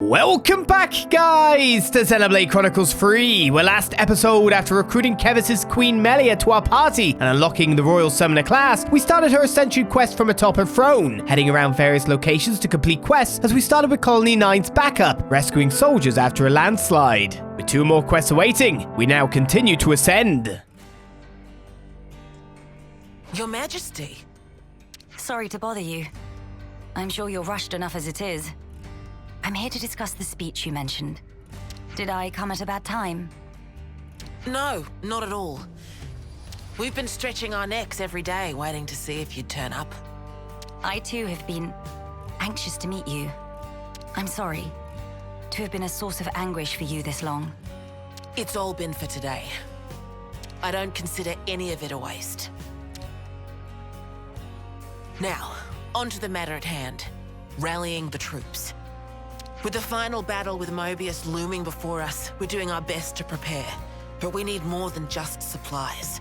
Welcome back, guys, to Xenoblade Chronicles 3, where last episode, after recruiting Kevis's Queen Melia to our party and unlocking the Royal Summoner class, we started her Ascension quest from atop her throne, heading around various locations to complete quests as we started with Colony 9's backup, rescuing soldiers after a landslide. With 2 more quests awaiting, we now continue to ascend. Your Majesty. Sorry to bother you. I'm sure you're rushed enough as it is. I'm here to discuss the speech you mentioned. Did I come at a bad time? No, not at all. We've been stretching our necks every day, waiting to see if you'd turn up. I too have been anxious to meet you. I'm sorry to have been a source of anguish for you this long. It's all been for today. I don't consider any of it a waste. Now, on to the matter at hand. Rallying the troops. With the final battle with Mobius looming before us, we're doing our best to prepare. But we need more than just supplies.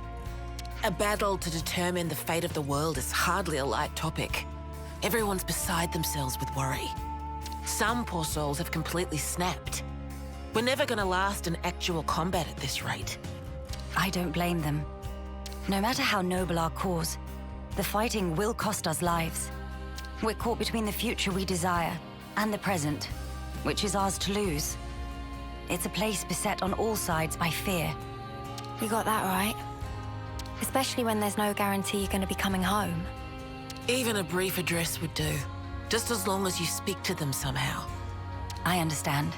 A battle to determine the fate of the world is hardly a light topic. Everyone's beside themselves with worry. Some poor souls have completely snapped. We're never gonna last in actual combat at this rate. I don't blame them. No matter how noble our cause, the fighting will cost us lives. We're caught between the future we desire and the present, which is ours to lose. It's a place beset on all sides by fear. You got that right. Especially when there's no guarantee you're going to be coming home. Even a brief address would do, just as long as you speak to them somehow. I understand.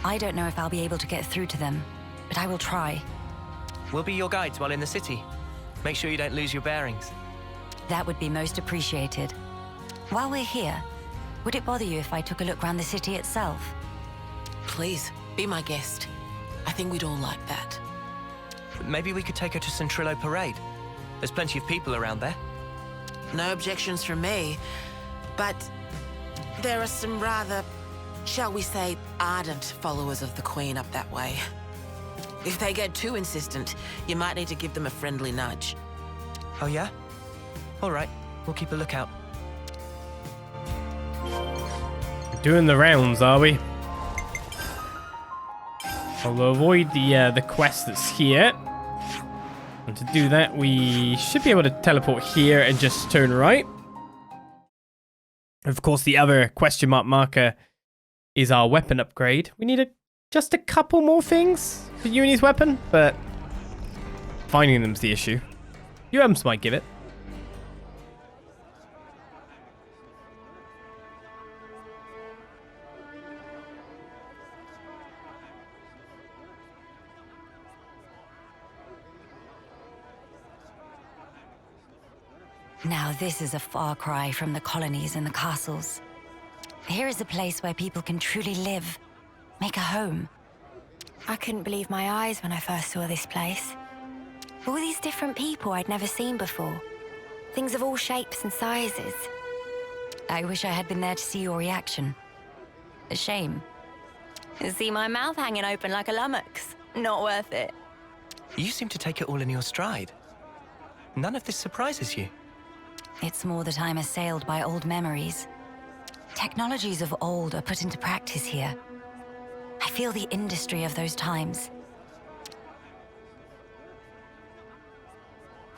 I don't know if I'll be able to get through to them, but I will try. We'll be your guides while in the city. Make sure you don't lose your bearings. That would be most appreciated. While we're here, would it bother you if I took a look around the city itself? Please, be my guest. I think we'd all like that. Maybe we could take her to Centrillo Parade. There's plenty of people around there. No objections from me, but there are some rather, shall we say, ardent followers of the Queen up that way. If they get too insistent, you might need to give them a friendly nudge. Oh yeah? All right, we'll keep a lookout. Doing the rounds, are we? I'll avoid the quest that's here. And to do that, we should be able to teleport here and just turn right. Of course, the other question mark marker is our weapon upgrade. We need just a couple more things for Uni's weapon, but finding them's the issue. UMs might give it. Now this is a far cry from the colonies and the castles. Here is a place where people can truly live, make a home. I couldn't believe my eyes when I first saw this place. All these different people I'd never seen before. Things of all shapes and sizes. I wish I had been there to see your reaction. A shame. See my mouth hanging open like a lummox. Not worth it. You seem to take it all in your stride. None of this surprises you. It's more that I'm assailed by old memories. Technologies of old are put into practice here. I feel the industry of those times.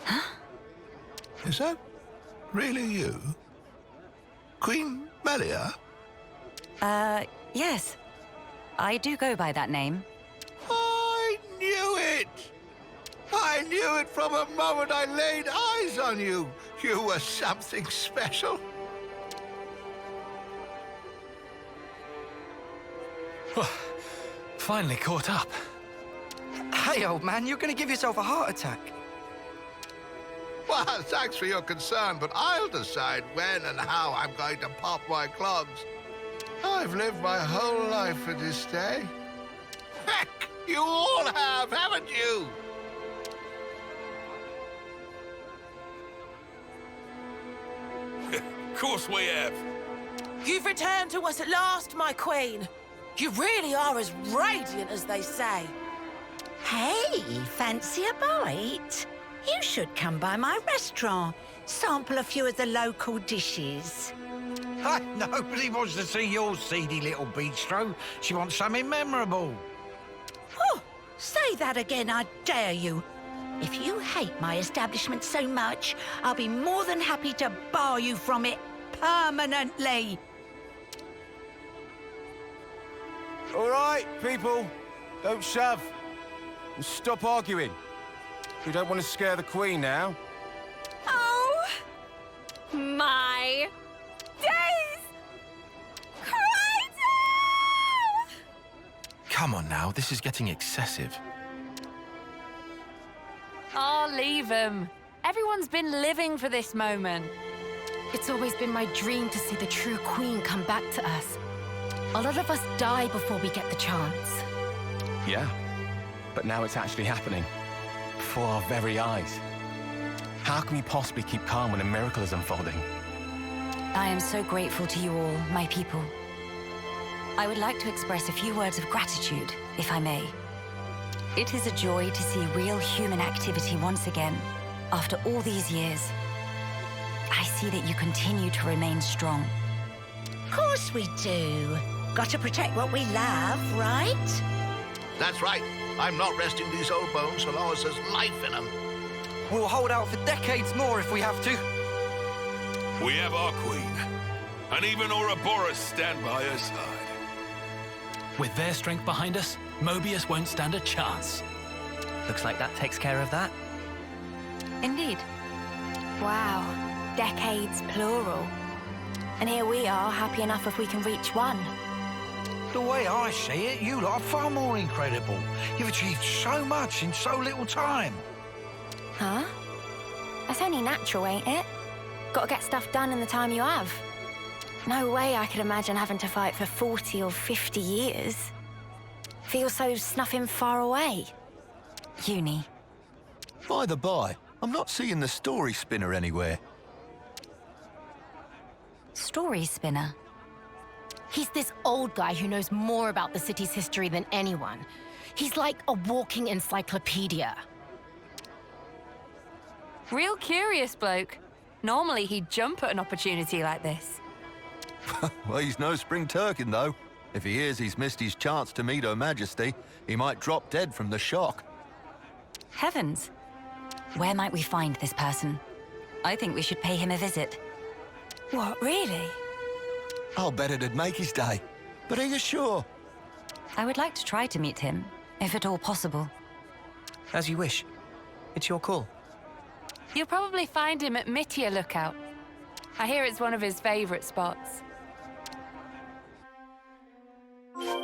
Huh? Is that really you? Queen Melia? Yes. I do go by that name. I knew it! I knew it from the moment I laid eyes on you. You were something special. Finally caught up. Hey, old man, you're gonna give yourself a heart attack. Well, thanks for your concern, but I'll decide when and how I'm going to pop my clogs. I've lived my whole life for this day. Heck, you all have, haven't you? Of course we have. You've returned to us at last, my queen. You really are as radiant as they say. Hey, fancy a bite? You should come by my restaurant. Sample a few of the local dishes. Nobody wants to see your seedy little bistro. She wants something memorable. Oh, say that again, I dare you. If you hate my establishment so much, I'll be more than happy to bar you from it permanently. All right, people. Don't shove. And stop arguing. We don't want to scare the Queen now. Oh, my days! Crazy! Come on now, this is getting excessive. Oh, leave him. Everyone's been living for this moment. It's always been my dream to see the true Queen come back to us. A lot of us die before we get the chance. Yeah, but now it's actually happening. Before our very eyes. How can we possibly keep calm when a miracle is unfolding? I am so grateful to you all, my people. I would like to express a few words of gratitude, if I may. It is a joy to see real human activity once again, after all these years. I see that you continue to remain strong. Of course we do. Got to protect what we love, right? That's right. I'm not resting these old bones so long as there's life in them. We'll hold out for decades more if we have to. We have our queen, and even Ouroboros stand by her side. With their strength behind us, Mobius won't stand a chance. Looks like that takes care of that. Indeed. Wow, decades plural. And here we are, happy enough if we can reach one. The way I see it, you lot are far more incredible. You've achieved so much in so little time. Huh? That's only natural, ain't it? Gotta get stuff done in the time you have. No way I could imagine having to fight for 40 or 50 years. Feels so snuffing far away. Uni. By the by, I'm not seeing the story spinner anywhere. Story spinner? He's this old guy who knows more about the city's history than anyone. He's like a walking encyclopedia. Real curious bloke. Normally he'd jump at an opportunity like this. Well, he's no spring turkin, though. If he hears he's missed his chance to meet Her Majesty, he might drop dead from the shock. Heavens. Where might we find this person? I think we should pay him a visit. What, really? I'll bet it'd make his day. But are you sure? I would like to try to meet him, if at all possible. As you wish. It's your call. You'll probably find him at Melia Lookout. I hear it's one of his favorite spots.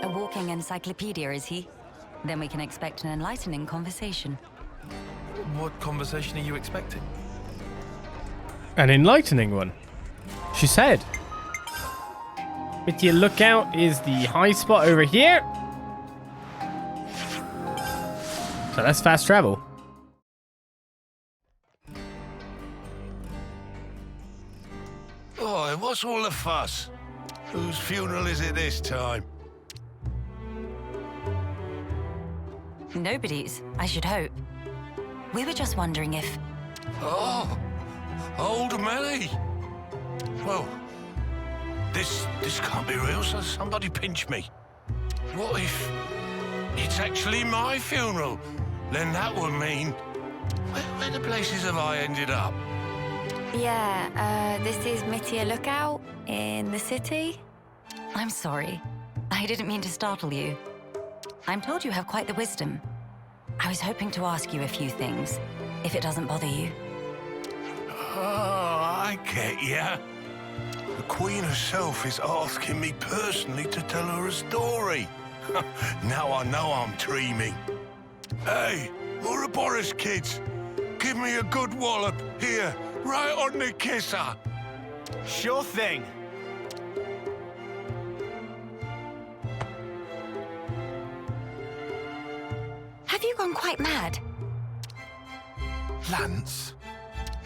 A walking encyclopedia, is he? Then we can expect an enlightening conversation. What conversation are you expecting? An enlightening one. She said. Melia Lookout is the high spot over here. So that's fast travel. Oh, what's all the fuss? Whose funeral is it this time? Nobody's, I should hope. We were just wondering if... Oh, old Melia. Well, this can't be real, so somebody pinch me. What if it's actually my funeral? Then that would mean... Where the places have I ended up? Yeah, this is Melia Lookout in the city. I'm sorry. I didn't mean to startle you. I'm told you have quite the wisdom. I was hoping to ask you a few things, if it doesn't bother you. Oh, I get ya. The Queen herself is asking me personally to tell her a story. Now I know I'm dreaming. Hey, Ouroboros kids, give me a good wallop here, right on the kisser. Sure thing. Have you gone quite mad? Lance?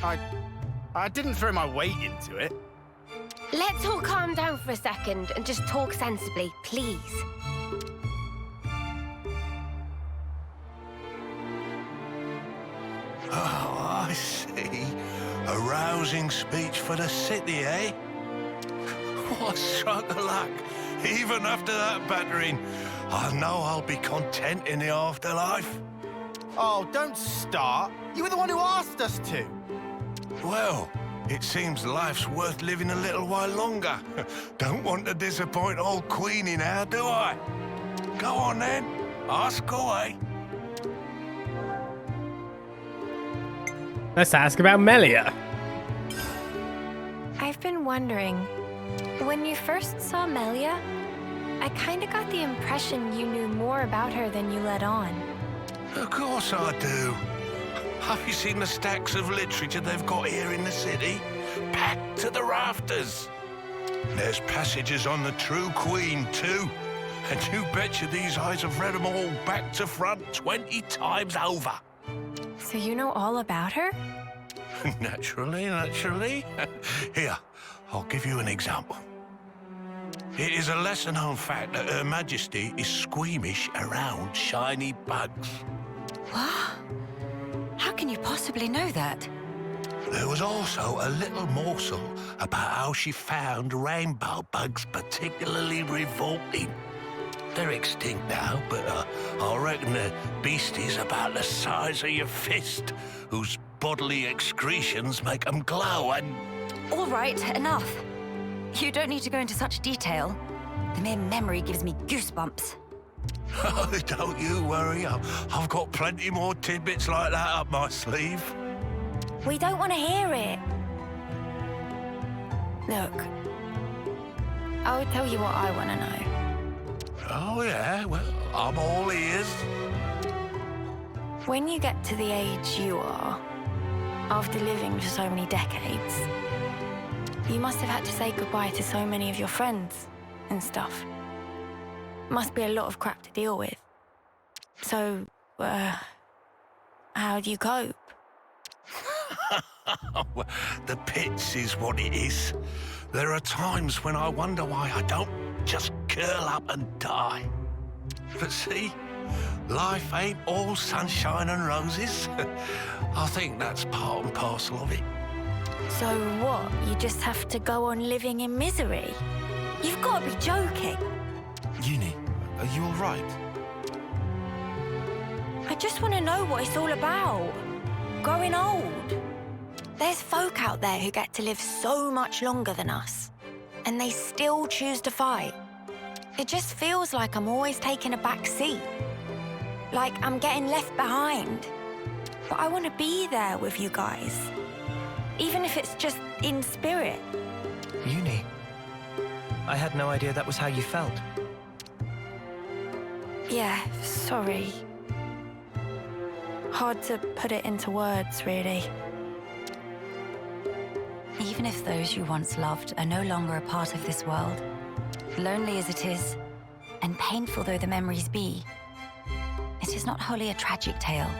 I didn't throw my weight into it. Let's all calm down for a second and just talk sensibly, please. Oh, I see. A rousing speech for the city, eh? What a stroke of luck. Even after that battering, I know I'll be content in the afterlife. Oh, don't start. You were the one who asked us to. Well, it seems life's worth living a little while longer. Don't want to disappoint old Queenie now, do I? Go on then, ask away. Let's ask about Melia. I've been wondering, when you first saw Melia, I kind of got the impression you knew more about her than you let on. Of course I do. Have you seen the stacks of literature they've got here in the city? Packed to the rafters. There's passages on the true Queen, too. And you betcha these eyes have read them all back to front 20 times over. So you know all about her? Naturally. Here, I'll give you an example. It is a lesser-known fact that Her Majesty is squeamish around shiny bugs. What? How can you possibly know that? There was also a little morsel about how she found rainbow bugs particularly revolting. They're extinct now, but I reckon they're beasties about the size of your fist, whose bodily excretions make them glow and... All right, enough. You don't need to go into such detail. The mere memory gives me goosebumps. Oh, don't you worry. I've got plenty more tidbits like that up my sleeve. We don't want to hear it. Look, I'll tell you what I want to know. Oh, yeah? Well, I'm all ears. When you get to the age you are, after living for so many decades, you must have had to say goodbye to so many of your friends and stuff. Must be a lot of crap to deal with. So, how do you cope? Well, the pits is what it is. There are times when I wonder why I don't just curl up and die. But see, life ain't all sunshine and roses. I think that's part and parcel of it. So what, you just have to go on living in misery? You've got to be joking. Uni, are you all right? I just want to know what it's all about. Growing old. There's folk out there who get to live so much longer than us, and they still choose to fight. It just feels like I'm always taking a back seat. Like I'm getting left behind. But I want to be there with you guys. Even if it's just in spirit. Uni, I had no idea that was how you felt. Yeah, sorry. Hard to put it into words, really. Even if those you once loved are no longer a part of this world, lonely as it is, and painful though the memories be, it is not wholly a tragic tale.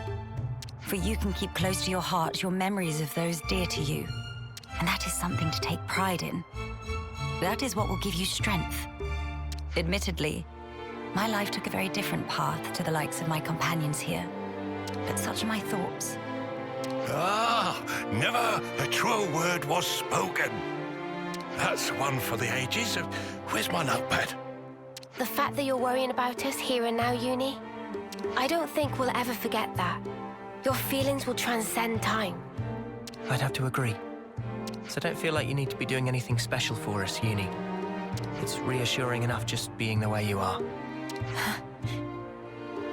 For you can keep close to your heart your memories of those dear to you, and that is something to take pride in. That is what will give you strength. Admittedly, my life took a very different path to the likes of my companions here, but such are my thoughts. Ah, never a truer word was spoken. That's one for the ages. Where's my notepad? The fact that you're worrying about us here and now, Uni, I don't think we'll ever forget that. Your feelings will transcend time. I'd have to agree. So don't feel like you need to be doing anything special for us, Uni. It's reassuring enough just being the way you are.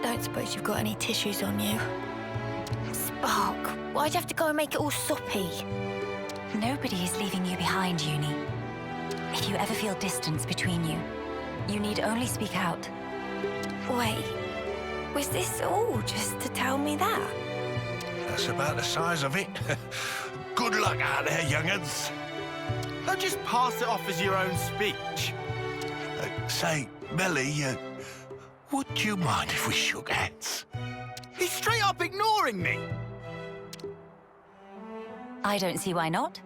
Don't suppose you've got any tissues on you? Spark, why'd you have to go and make it all soppy? Nobody is leaving you behind, Uni. If you ever feel distance between you, you need only speak out. Wait, was this all just to tell me that? That's about the size of it. Good luck out there, young'uns. Don't just pass it off as your own speech. Say, Melia, would you mind if we shook hands? He's straight up ignoring me. I don't see why not.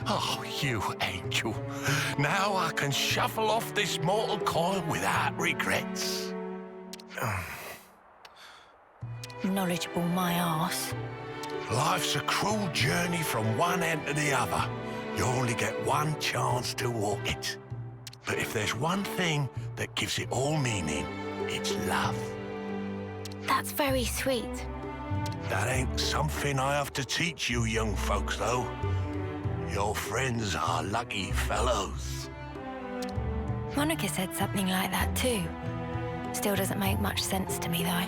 Oh, you angel. Now I can shuffle off this mortal coil without regrets. Knowledgeable my arse. Life's a cruel journey from one end to the other. You only get one chance to walk it. But if there's one thing that gives it all meaning, it's love. That's very sweet. That ain't something I have to teach you young folks, though. Your friends are lucky fellows. Monica said something like that too. Still doesn't make much sense to me, though.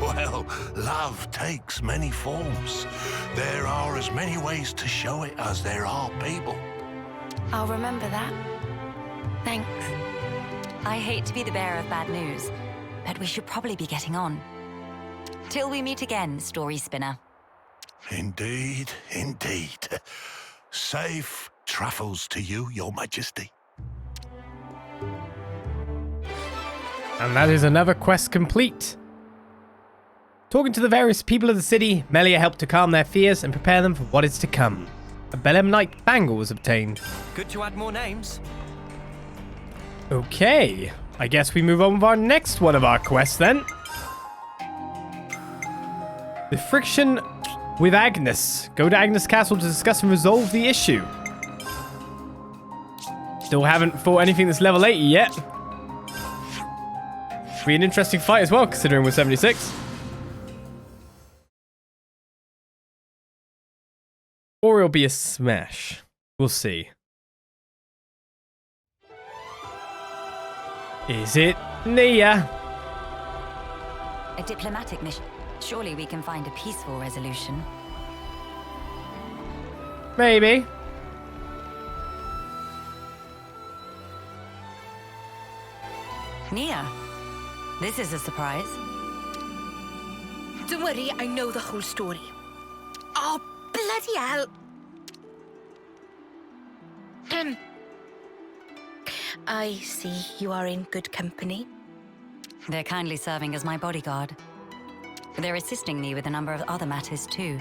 Well, love takes many forms. There are as many ways to show it as there are people. I'll remember that. Thanks. I hate to be the bearer of bad news, but we should probably be getting on. Till we meet again, story spinner. Indeed, indeed. Safe travels to you, Your Majesty. And that is another quest complete. Talking to the various people of the city, Melia helped to calm their fears and prepare them for what is to come. A Belemnite bangle was obtained. Good to add more names. Okay, I guess we move on with our next one of our quests then. The Friction with Agnus. Go to Agnus Castle to discuss and resolve the issue. Still haven't fought anything that's level 80 yet. Be an interesting fight as well, considering we're 76. Or it'll be a smash. We'll see. Is it Nia? A diplomatic mission. Surely we can find a peaceful resolution. Maybe. Nia, this is a surprise. Don't worry, I know the whole story. Oh, bloody hell. I see you are in good company. They're kindly serving as my bodyguard. They're assisting me with a number of other matters too.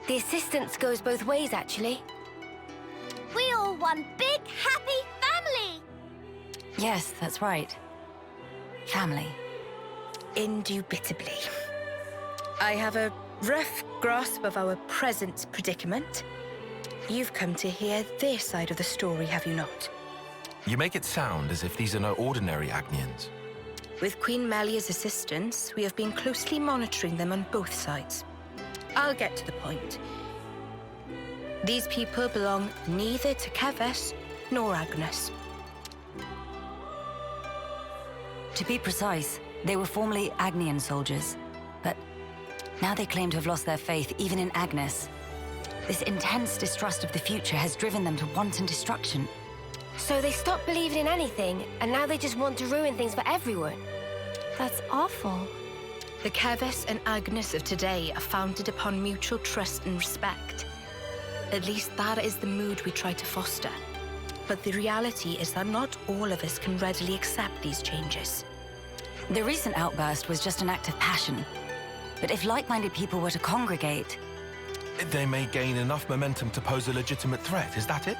The assistance goes both ways, actually. We all one big, happy family! Yes, that's right. Family. Indubitably. I have a rough grasp of our present predicament. You've come to hear their side of the story, have you not? You make it sound as if these are no ordinary Agnians. With Queen Melia's assistance, we have been closely monitoring them on both sides. I'll get to the point. These people belong neither to Keves nor Agnus. To be precise, they were formerly Agnian soldiers, but now they claim to have lost their faith even in Agnus. This intense distrust of the future has driven them to wanton destruction. So they stopped believing in anything, and now they just want to ruin things for everyone. That's awful. The Keves and Agnus of today are founded upon mutual trust and respect. At least that is the mood we try to foster. But the reality is that not all of us can readily accept these changes. The recent outburst was just an act of passion. But if like-minded people were to congregate... They may gain enough momentum to pose a legitimate threat, is that it?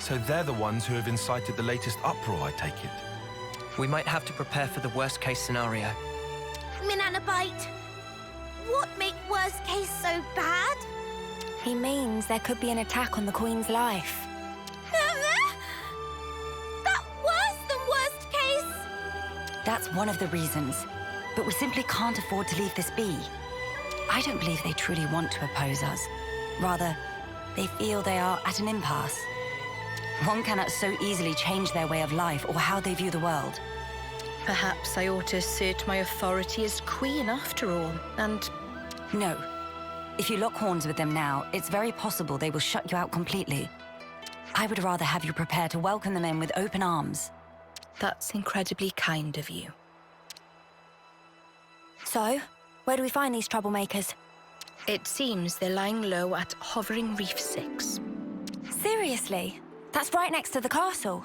So they're the ones who have incited the latest uproar, I take it. We might have to prepare for the worst-case scenario. Minanabite, what make worst case so bad? He means there could be an attack on the Queen's life. That worse than worst case? That's one of the reasons. But we simply can't afford to leave this be. I don't believe they truly want to oppose us. Rather, they feel they are at an impasse. One cannot so easily change their way of life or how they view the world. Perhaps I ought to assert my authority as queen after all, and... No. If you lock horns with them now, it's very possible they will shut you out completely. I would rather have you prepare to welcome them in with open arms. That's incredibly kind of you. So, where do we find these troublemakers? It seems they're lying low at Hovering Reef 6. Seriously? That's right next to the castle.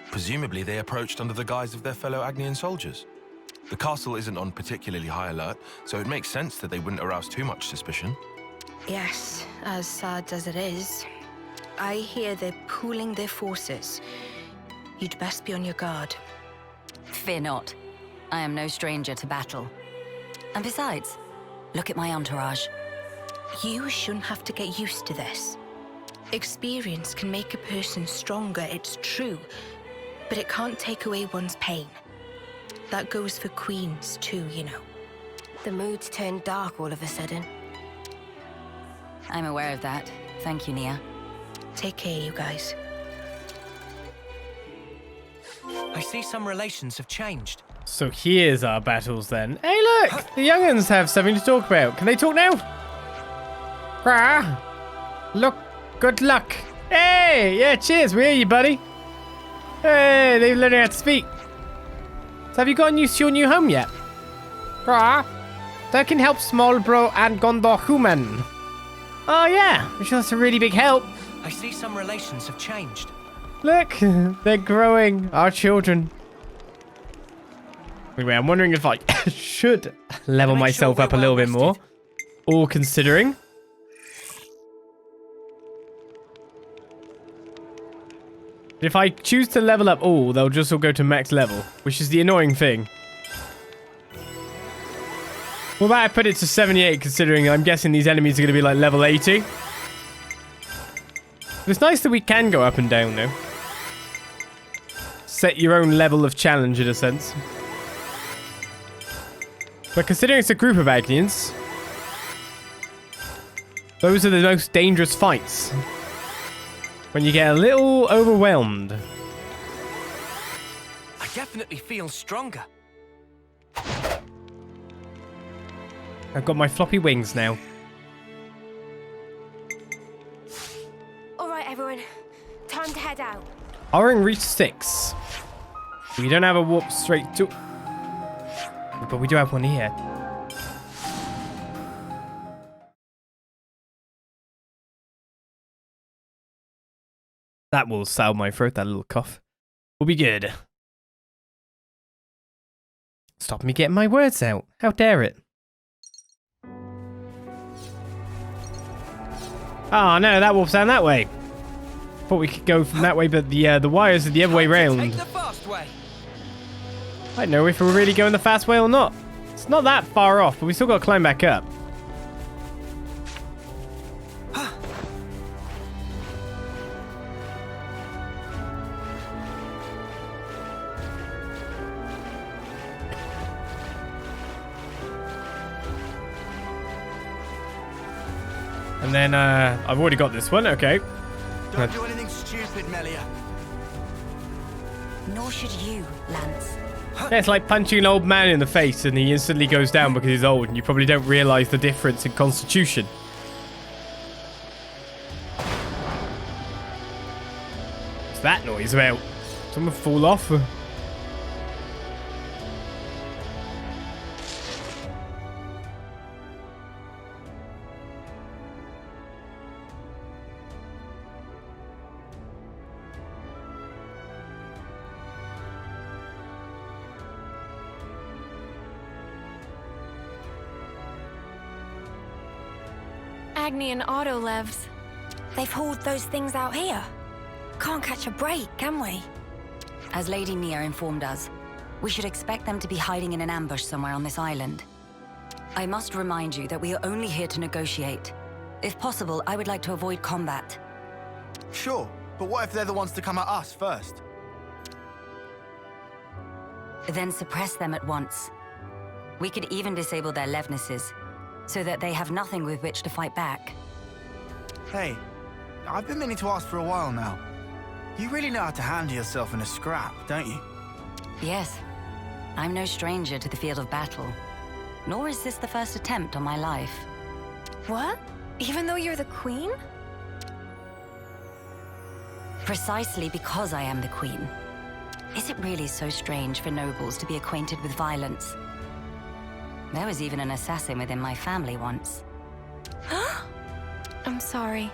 Presumably they approached under the guise of their fellow Agnian soldiers. The castle isn't on particularly high alert, so it makes sense that they wouldn't arouse too much suspicion. Yes, as sad as it is. I hear they're pooling their forces. You'd best be on your guard. Fear not. I am no stranger to battle. And besides, look at my entourage. You shouldn't have to get used to this. Experience can make a person stronger, it's true, but it can't take away one's pain. That goes for queens too, you know. The mood's turned dark all of a sudden. I'm aware of that. Thank you, Nia. Take care, you guys. I see some relations have changed. So here's our battles then. Hey look! The young'uns have something to talk about. Can they talk now? Look, good luck. Hey! Yeah, cheers. We hear you, buddy. Hey, they're learning how to speak. So have you gotten used to your new home yet? That can help small bro and Gondor human. Oh yeah, I'm sure that's a really big help. I see some relations have changed. Look, they're growing. Our children. Anyway, I'm wondering if I should level myself up a little bit more. All considering. If I choose to level up all, they'll just all go to max level, which is the annoying thing. What about I put it to 78, considering I'm guessing these enemies are going to be like level 80? It's nice that we can go up and down, though. Set your own level of challenge, in a sense. But considering it's a group of Agnians, those are the most dangerous fights. When you get a little overwhelmed. I definitely feel stronger. I've got my floppy wings now. All right, everyone. Time to head out. Oring reached 6. We don't have a warp straight to... But we do have one here. That will salve my throat, that little cough. We'll be good. Stop me getting my words out. How dare it? Oh no, that warps down that way. Thought we could go from that way, but the wires are the other way round. Take the fast way. I don't know if we're really going the fast way or not. It's not that far off, but we still got to climb back up. And then, I've already got this one, okay. Don't do anything stupid, Melia. Nor should you, Lance. Yeah, it's like punching an old man in the face and he instantly goes down because he's old and you probably don't realise the difference in constitution. What's that noise about? Someone fall off? Agni and Autolevs. They've hauled those things out here. Can't catch a break, can we? As Lady Nia informed us, we should expect them to be hiding in an ambush somewhere on this island. I must remind you that we are only here to negotiate. If possible, I would like to avoid combat. Sure, but what if they're the ones to come at us first? Then suppress them at once. We could even disable their levnesses, so that they have nothing with which to fight back. Hey, I've been meaning to ask for a while now. You really know how to handle yourself in a scrap, don't you? Yes. I'm no stranger to the field of battle. Nor is this the first attempt on my life. What? Even though you're the queen? Precisely because I am the queen. Is it really so strange for nobles to be acquainted with violence? There was even an assassin within my family once. I'm sorry.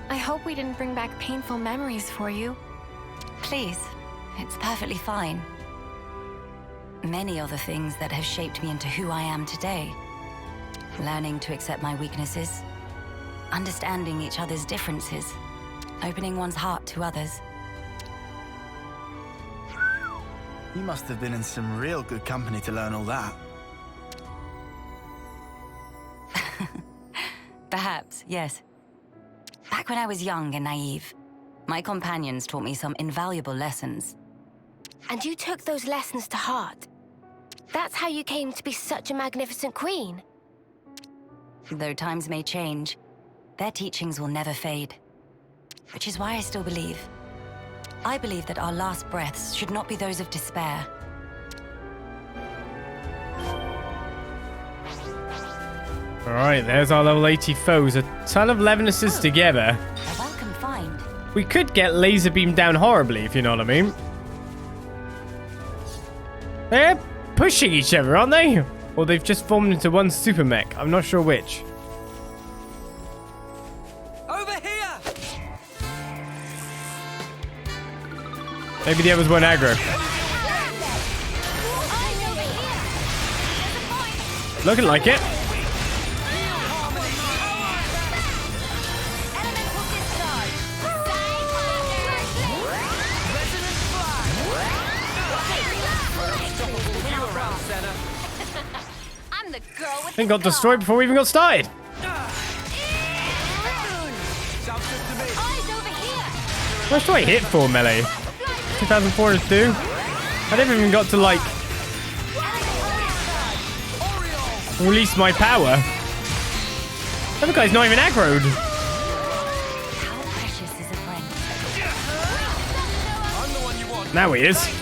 I hope we didn't bring back painful memories for you. Please, it's perfectly fine. Many are the things that have shaped me into who I am today. Learning to accept my weaknesses, understanding each other's differences, opening one's heart to others. You must have been in some real good company to learn all that. hearts, yes. Back when I was young and naive, my companions taught me some invaluable lessons. And you took those lessons to heart? That's how you came to be such a magnificent queen? Though times may change, their teachings will never fade. Which is why I still believe. I believe that our last breaths should not be those of despair. Alright, there's our level 80 foes. A ton of Levinuses together. A welcome find. We could get laser beamed down horribly, if you know what I mean. They're pushing each other, aren't they? Or they've just formed into one super mech. I'm not sure which. Over here! Maybe the others weren't aggro. Looking like it. I'm the girl with It got destroyed before we even got started. How much do I hit for, Melee? 2,402? I never even got to, like, release my power. The other guy's not even aggroed. How precious is a friend? Now he is.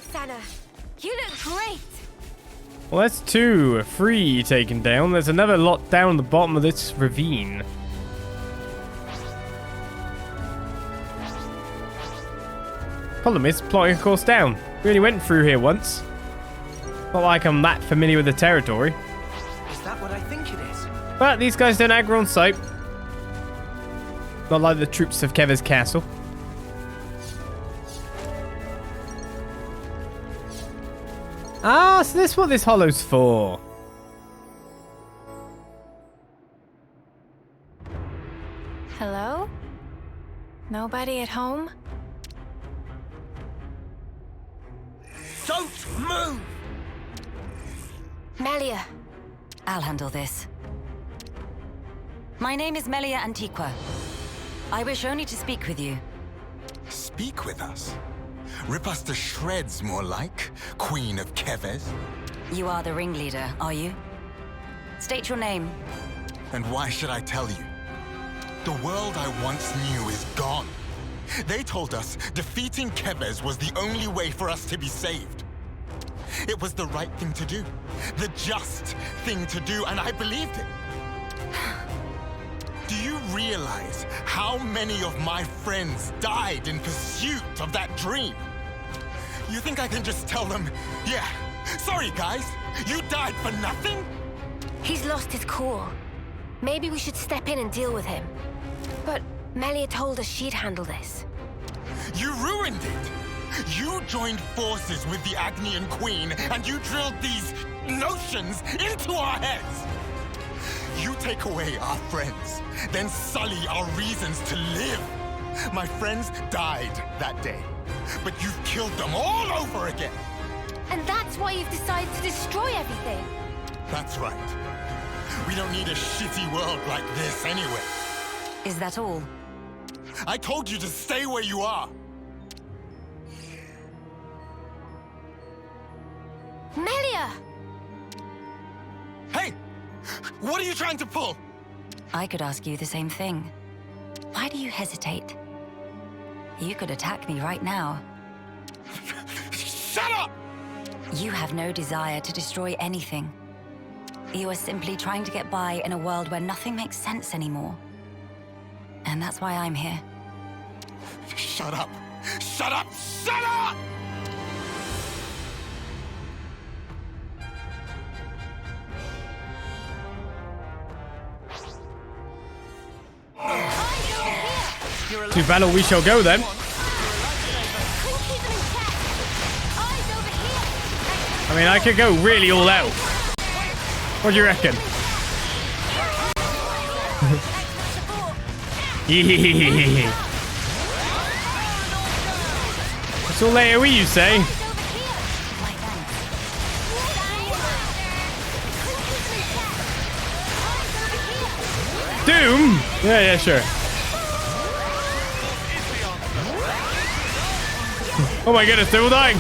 Sana, you look great. Well, that's 2. 3 taken down. There's another lot down the bottom of this ravine. Problem is, plotting a course down. We only went through here once. Not like I'm that familiar with the territory. Is that what I think it is? But these guys don't aggro on sight. Not like the troops of Keva's castle. Ah, so this is what this hollow's for. Hello? Nobody at home? Don't move! Melia. I'll handle this. My name is Melia Antiqua. I wish only to speak with you. Speak with us? Rip us to shreds, more like, Queen of Keves. You are the ringleader, are you? State your name. And why should I tell you? The world I once knew is gone. They told us defeating Keves was the only way for us to be saved. It was the right thing to do, the just thing to do, and I believed it. Do you realize how many of my friends died in pursuit of that dream? You think I can just tell them, yeah, sorry guys, you died for nothing? He's lost his cool. Maybe we should step in and deal with him. But Melia told us she'd handle this. You ruined it! You joined forces with the Agnian Queen, and you drilled these notions into our heads! You take away our friends, then sully our reasons to live. My friends died that day, but you've killed them all over again. And that's why you've decided to destroy everything. That's right. We don't need a shitty world like this anyway. Is that all? I told you to stay where you are. Melia! Hey! What are you trying to pull? I could ask you the same thing. Why do you hesitate? You could attack me right now. Shut up! You have no desire to destroy anything. You are simply trying to get by in a world where nothing makes sense anymore. And that's why I'm here. Shut up! Shut up! Shut up! To battle we shall go then. I mean, I could go really all out. What do you reckon? So AoE, you say? Doom? Yeah, sure. Oh my goodness, they're all dying.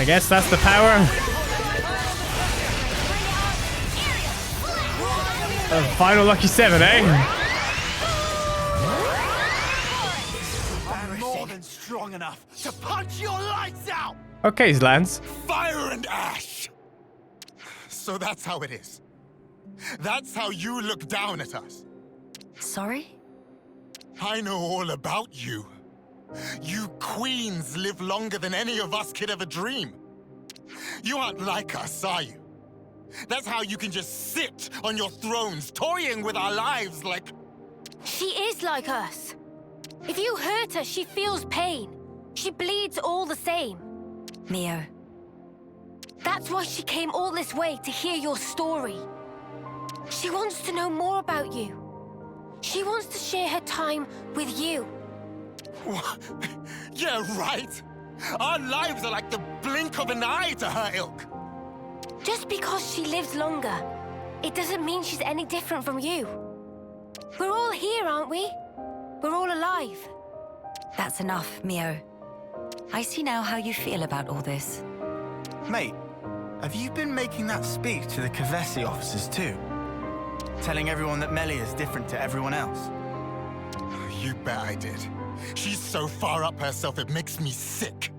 I guess that's the power of final lucky 7, eh? I'm more than strong enough to punch your lights out! Okay, Lance. Fire and ash! So that's how it is. That's how you look down at us. Sorry? I know all about you. You queens live longer than any of us could ever dream. You aren't like us, are you? That's how you can just sit on your thrones, toying with our lives like... She is like us. If you hurt her, she feels pain. She bleeds all the same. Mio. That's why she came all this way to hear your story. She wants to know more about you. She wants to share her time with you. Yeah, right. Our lives are like the blink of an eye to her ilk. Just because she lives longer, it doesn't mean she's any different from you. We're all here, aren't we? We're all alive. That's enough, Mio. I see now how you feel about all this. Mate, have you been making that speech to the Kavesi officers too? Telling everyone that Melia is different to everyone else? You bet I did. She's so far up herself, it makes me sick.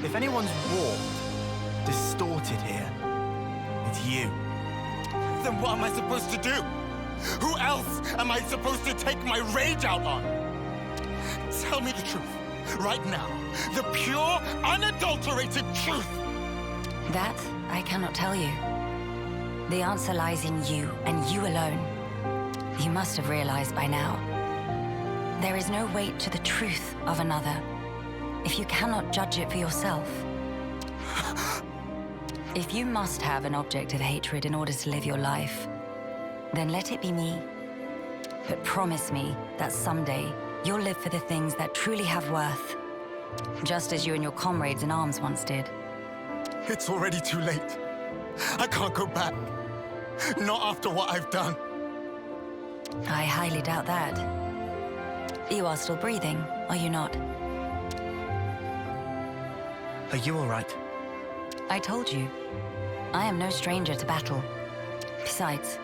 If anyone's warped, distorted here, it's you. Then what am I supposed to do? Who else am I supposed to take my rage out on? Tell me the truth, right now. The pure, unadulterated truth. That I cannot tell you. The answer lies in you, and you alone. You must have realized by now. There is no weight to the truth of another, if you cannot judge it for yourself. If you must have an object of hatred in order to live your life, then let it be me. But promise me that someday you'll live for the things that truly have worth, just as you and your comrades in arms once did. It's already too late. I can't go back. Not after what I've done. I highly doubt that. You are still breathing, are you not? Are you all right? I told you. I am no stranger to battle. Besides,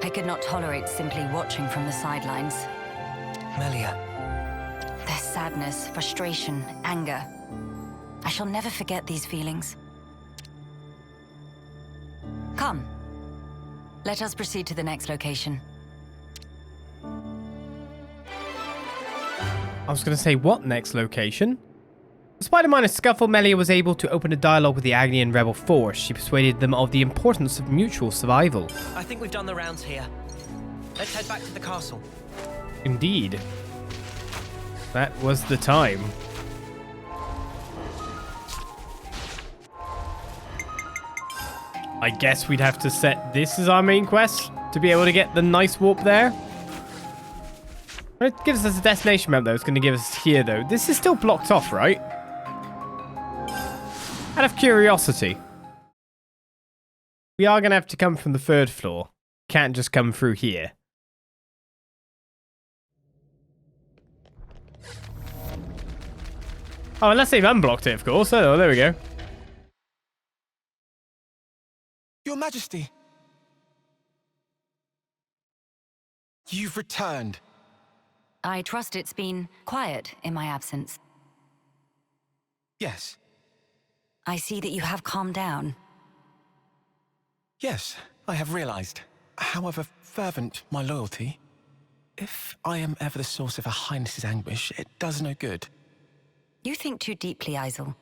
I could not tolerate simply watching from the sidelines. Melia. Their sadness, frustration, anger. I shall never forget these feelings. Come. Let us proceed to the next location. I was going to say, what next location? Despite a minor scuffle, Melia was able to open a dialogue with the Agnian rebel force. She persuaded them of the importance of mutual survival. I think we've done the rounds here. Let's head back to the castle. Indeed. That was the time. I guess we'd have to set this as our main quest to be able to get the nice warp there. It gives us a destination map, though. It's going to give us here, though. This is still blocked off, right? Out of curiosity. We are going to have to come from the 3rd floor. Can't just come through here. Oh, unless they've unblocked it, of course. Oh, there we go. Your Majesty. You've returned. I trust it's been quiet in my absence. Yes. I see that you have calmed down. Yes, I have realized. However fervent my loyalty, if I am ever the source of Her Highness's anguish, it does no good. You think too deeply, Isel.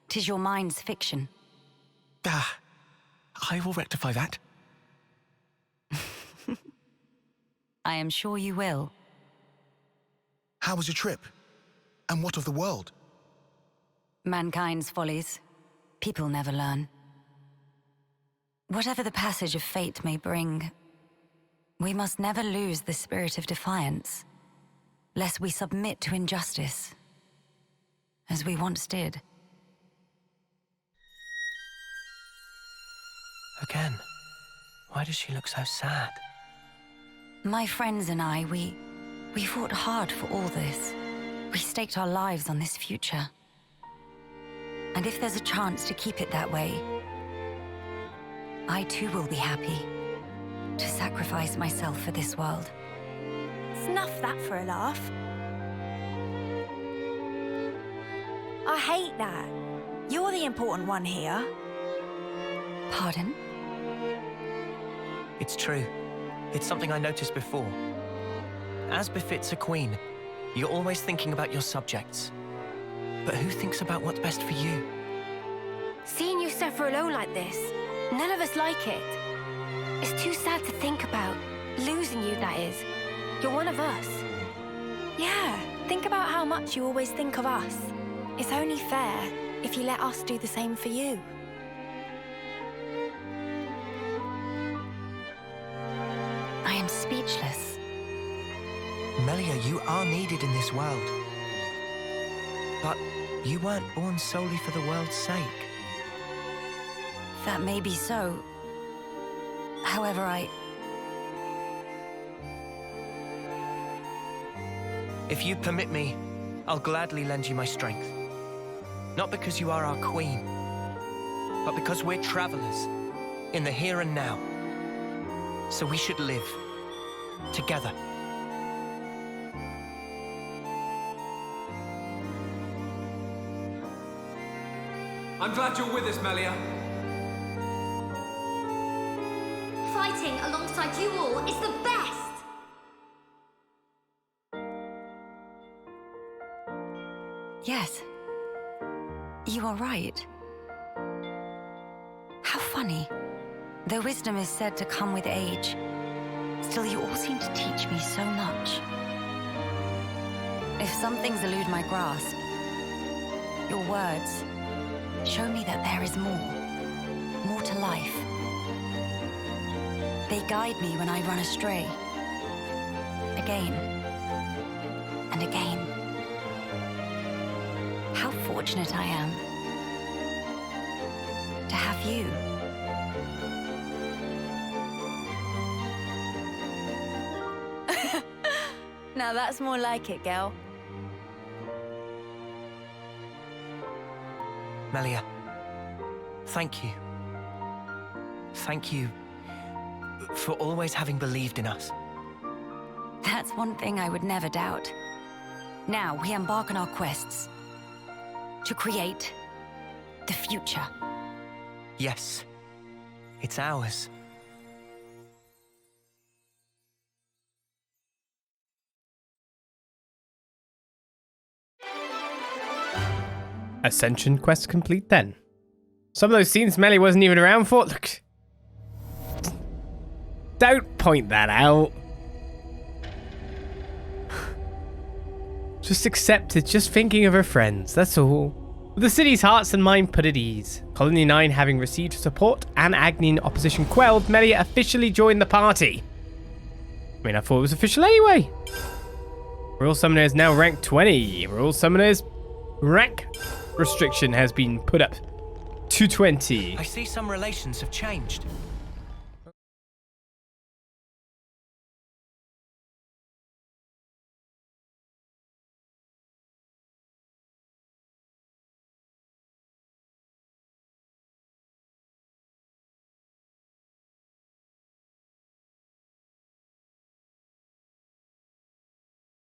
'Tis your mind's fiction. Ah, I will rectify that. I am sure you will. How was your trip? And what of the world? Mankind's follies. People never learn. Whatever the passage of fate may bring, We must never lose the spirit of defiance, lest we submit to injustice, as we once did. Again, why does she look so sad? My friends and I, we fought hard for all this. We staked our lives on this future. And if there's a chance to keep it that way, I too will be happy to sacrifice myself for this world. Snuff that for a laugh. I hate that. You're the important one here. Pardon? It's true. It's something I noticed before. As befits a queen, you're always thinking about your subjects. But who thinks about what's best for you? Seeing you suffer alone like this, none of us like it. It's too sad to think about. Losing you, that is. You're one of us. Yeah, think about how much you always think of us. It's only fair if you let us do the same for you. I am speechless. Melia, you are needed in this world. But you weren't born solely for the world's sake. That may be so. However, If you permit me, I'll gladly lend you my strength. Not because you are our queen, but because we're travelers in the here and now. So we should live together. I'm glad you're with us, Melia. Fighting alongside you all is the best! yes. You are right. How funny. Though wisdom is said to come with age, still you all seem to teach me so much. If some things elude my grasp, your words show me that there is more to life. They guide me when I run astray, again and again. How fortunate I am to have you. Now that's more like it, girl. Melia, thank you. Thank you for always having believed in us. That's one thing I would never doubt. Now we embark on our quests to create the future. Yes, it's ours. Ascension quest complete then. Some of those scenes Melia wasn't even around for. Look. Don't point that out. Just accept it, just thinking of her friends, that's all. With the city's hearts and mind put at ease, Colony 9 having received support and Agnian opposition quelled, Melia officially joined the party. I mean, I thought it was official anyway. Royal Summoner is now rank 20. Royal Summoner's rank restriction has been put up to 20. I see some relations have changed.